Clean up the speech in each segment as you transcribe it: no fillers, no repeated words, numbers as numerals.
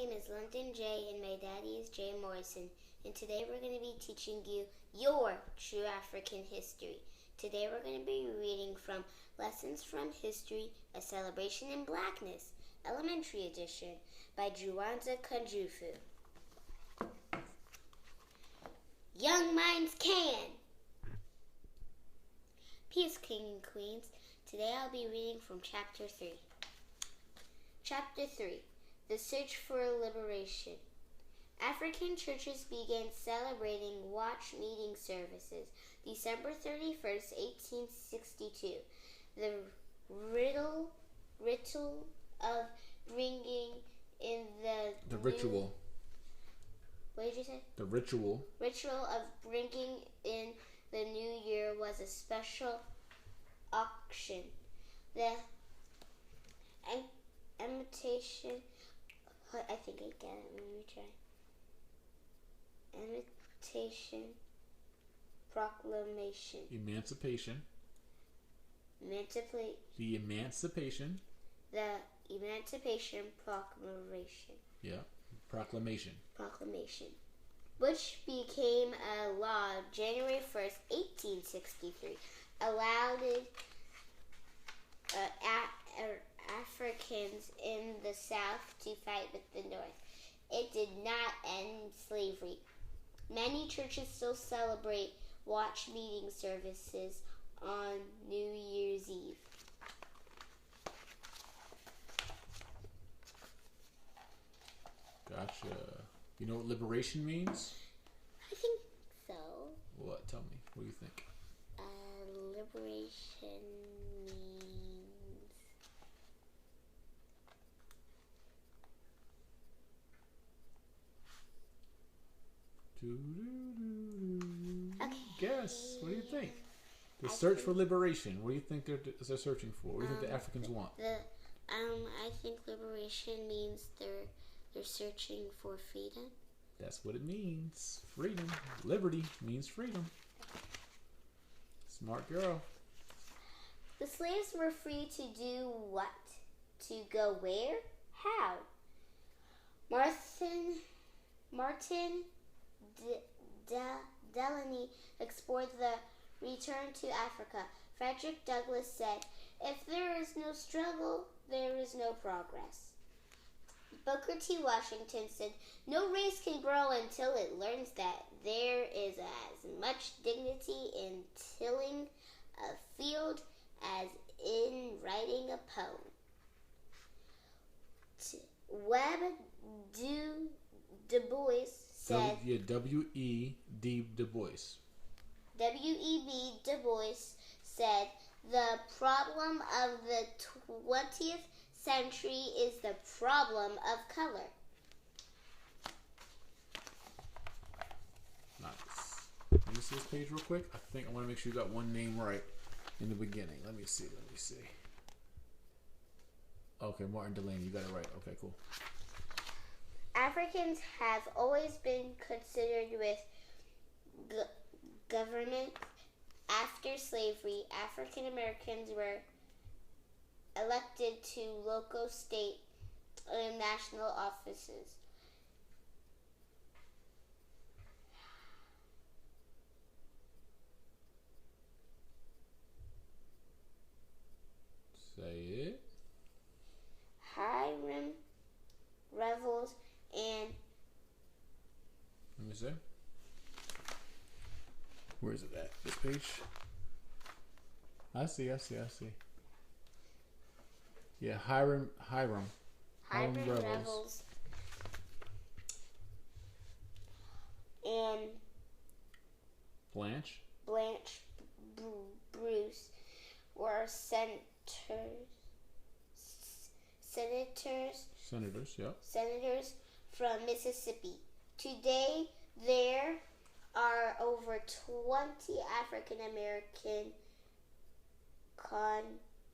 name is London J, and my daddy is Jay Morrison, and today we're going to be teaching you your true African history. Today we're going to be reading from Lessons from History, A Celebration in Blackness, Elementary Edition, by Juwanza Kanjufu. Young minds can! Peace, King and Queens. Today I'll be reading from Chapter 3. Chapter 3. The Search for Liberation. African churches began celebrating watch meeting services December 31st, 1862. The ritual of bringing in the ritual. What did you say? The ritual. Ritual of bringing in the new year was a special auction. The imitation. I think I get it. Let me try. Imitation Proclamation. Emancipation. The Emancipation. The Emancipation Proclamation. Yeah. Proclamation. Which became a law January 1st, 1863, allowed Africans in the South to fight with the North. It did not end slavery. Many churches still celebrate watch meeting services on New Year's Eve. Gotcha. You know what liberation means? I think so. What? Tell me. What do you think? Liberation means... Okay. Guess. What do you think? The search for liberation. What do you think they're searching for? What do you think the Africans want? I think liberation means they're searching for freedom. That's what it means. Freedom. Liberty means freedom. Smart girl. The slaves were free to do what? To go where? How? Martin Delany explored the return to Africa. Frederick Douglass said, "If there is no struggle, there is no progress." Booker T. Washington said, "No race can grow until it learns that there is as much dignity in tilling a field as in writing a poem." Du Bois said, W.E.B. Du Bois. W.E.B. Du Bois said, "The problem of the 20th century is the problem of color." Nice. Let me see this page real quick. I think I want to make sure you got one name right in the beginning. Let me see. Okay, Martin Delany, you got it right. Okay, cool. Africans have always been considered with government. After slavery, African Americans were elected to local, state, and national offices. Say it. Hiram Revels and... Let me see. Where is it at? This page? I see. Yeah, Hiram Revels. And Blanche Bruce were senators from Mississippi. Today, there are over 20 African American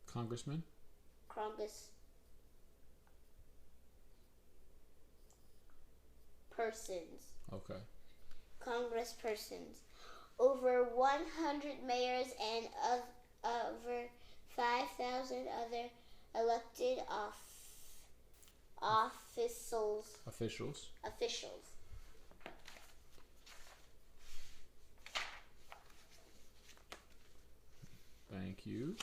congressmen. Okay. Congresspersons, over 100 mayors, and over 5,000 other elected officials. Thank you.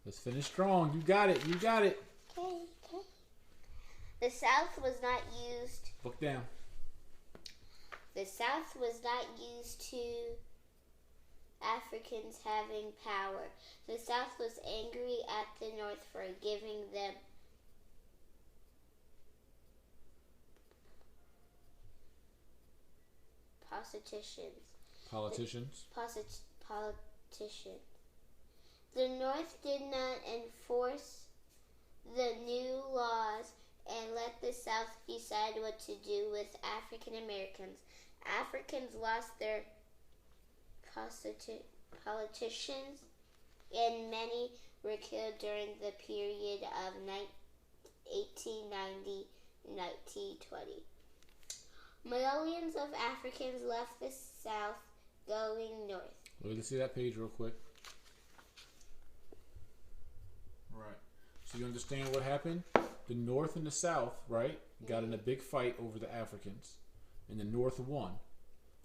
Let's finish strong. You got it. Okay. The South was not used. Book down. The South was not used to Africans having power. The South was angry at the North for giving them politicians. The North did not enforce the new laws and let the South decide what to do with African Americans. Africans lost their politicians, and many were killed during the period of 1890-1920. Millions of Africans left the South going north. Let's see that page real quick. Right. So you understand what happened? The North and the South, right, got in a big fight over the Africans, and the North won.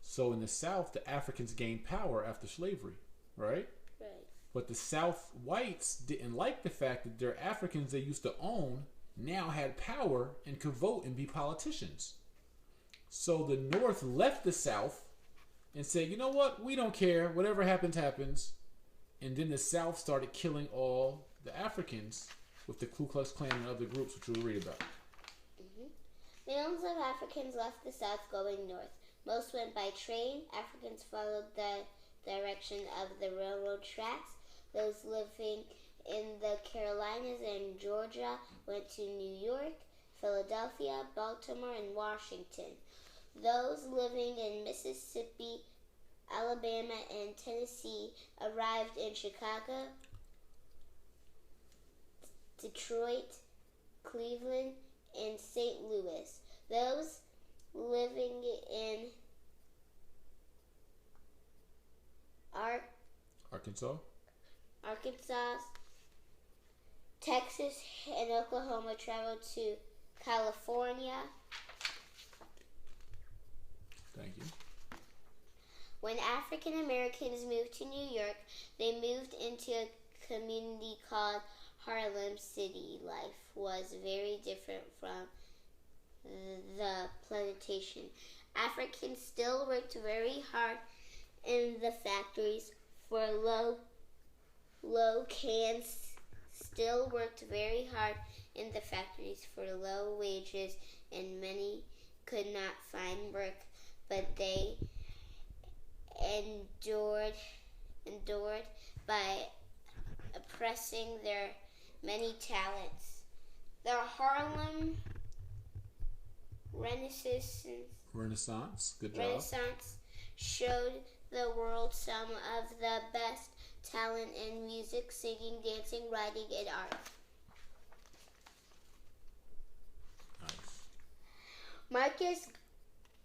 So in the South, the Africans gained power after slavery, right? Right. But the South whites didn't like the fact that their Africans they used to own now had power and could vote and be politicians. So the North left the South and said, you know what? We don't care. Whatever happens, happens. And then the South started killing all the Africans with the Ku Klux Klan and other groups, which we'll read about. Millions of Africans left the South going north. Most went by train. Africans followed the direction of the railroad tracks. Those living in the Carolinas and Georgia went to New York, Philadelphia, Baltimore, and Washington. Those living in Mississippi, Alabama, and Tennessee arrived in Chicago, Detroit, Cleveland, and St. Louis. Those living in Arkansas, Texas, and Oklahoma traveled to California. Thank you. When African Americans moved to New York, they moved into a community called Harlem. City life was very different from the plantation. Africans still worked very hard in the factories for low wages, and many could not find work, but they endured by oppressing their many talents. The Harlem Renaissance. Good job. Renaissance showed the world some of the best talent in music, singing, dancing, writing, and art. Nice. Marcus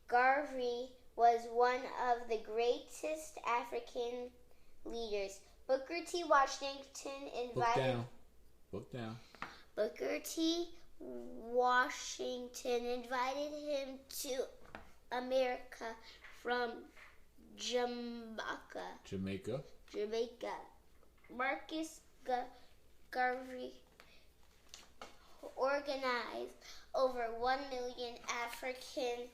Garvey was one of the greatest African leaders. Booker T. Washington invited Book down. Booker T. Washington invited him to America from Jamaica. Marcus Garvey organized over 1 million African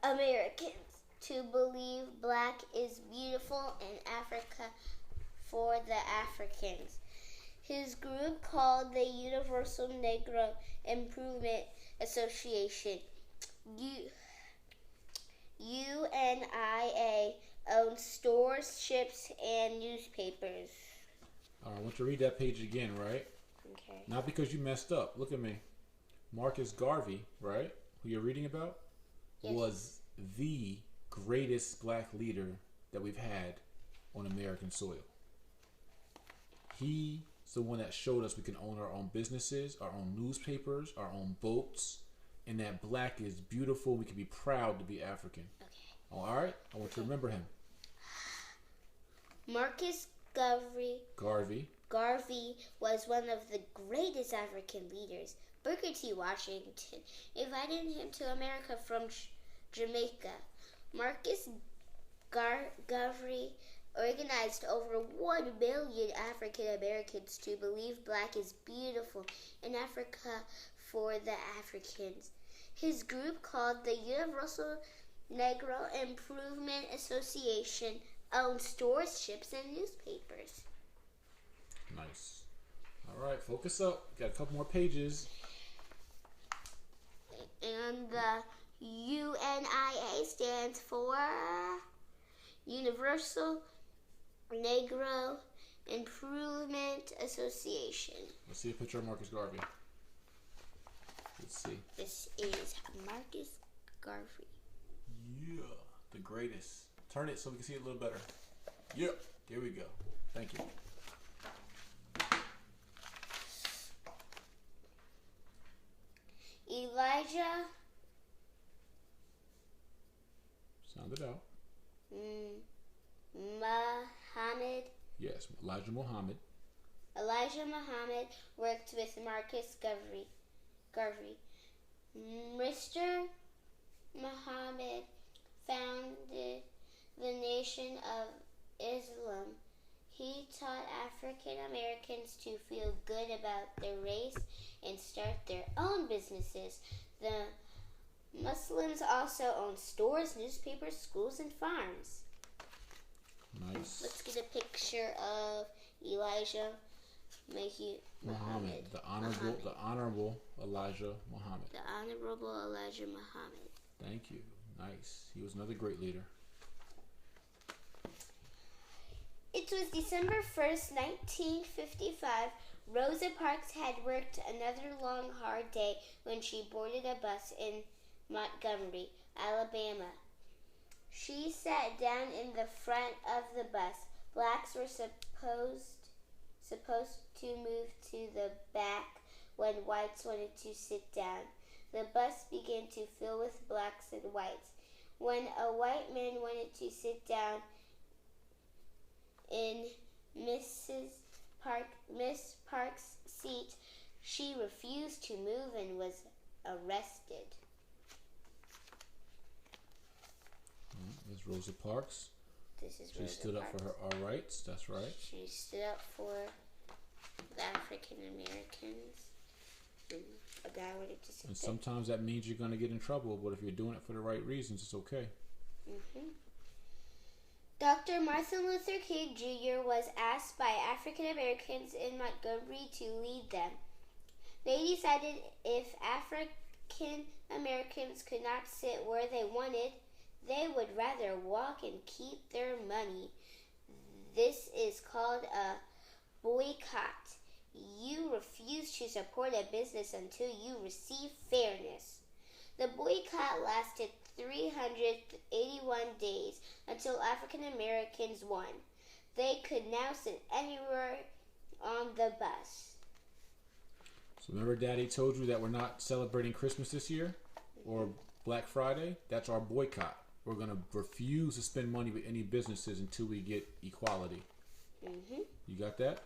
Americans to believe black is beautiful in Africa for the Africans. His group, called the Universal Negro Improvement Association, UNIA, owned stores, ships, and newspapers. All right, I want you to read that page again, right? Okay. Not because you messed up. Look at me. Marcus Garvey, right, who you're reading about, Yes. was the greatest black leader that we've had on American soil. He's the one that showed us we can own our own businesses, our own newspapers, our own boats, and that black is beautiful. We can be proud to be African. Okay. All right? I want you to remember him. Marcus Garvey Garvey was one of the greatest African leaders. Booker T. Washington invited him to America from Jamaica. Marcus Garvey organized over 1 million African Americans to believe black is beautiful in Africa for the Africans. His group, called the Universal Negro Improvement Association, owned stores, ships, and newspapers. Nice. All right, focus up. Got a couple more pages. And the UNIA stands for Universal Negro Improvement Association. Let's see a picture of Marcus Garvey. Let's see. This is Marcus Garvey. Yeah, the greatest. Turn it so we can see it a little better. Yep, there we go. Thank you. Elijah. Sound it out. Muhammad. Yes, Elijah Muhammad. Elijah Muhammad worked with Marcus Garvey. Mr. Muhammad founded the Nation of Islam. He taught African Americans to feel good about their race and start their own businesses. The Muslims also owned stores, newspapers, schools, and farms. Nice. Let's get a picture of Elijah Muhammad. The honorable Elijah Muhammad. The Honorable Elijah Muhammad. Thank you. Nice. He was another great leader. It was December 1st, 1955. Rosa Parks had worked another long, hard day when she boarded a bus in Montgomery, Alabama. She sat down in the front of the bus. Blacks were supposed to move to the back when whites wanted to sit down. The bus began to fill with blacks and whites. When a white man wanted to sit down in Miss Parks' seat, she refused to move and was arrested. There's Rosa Parks. This is She Rosa stood up Parks. for her rights. That's right. She stood up for the African Americans. A guy wanted to sit And there. sometimes that means you're going to get in trouble, but if you're doing it for the right reasons, it's okay. Dr. Martin Luther King Jr. was asked by African Americans in Montgomery to lead them. They decided if African Americans could not sit where they wanted, they would rather walk and keep their money. This is called a boycott. You refuse to support a business until you receive fairness. The boycott lasted 381 days until African Americans won. They could now sit anywhere on the bus. So remember Daddy told you that we're not celebrating Christmas this year or Black Friday? That's our boycott. We're going to refuse to spend money with any businesses until we get equality. You got that?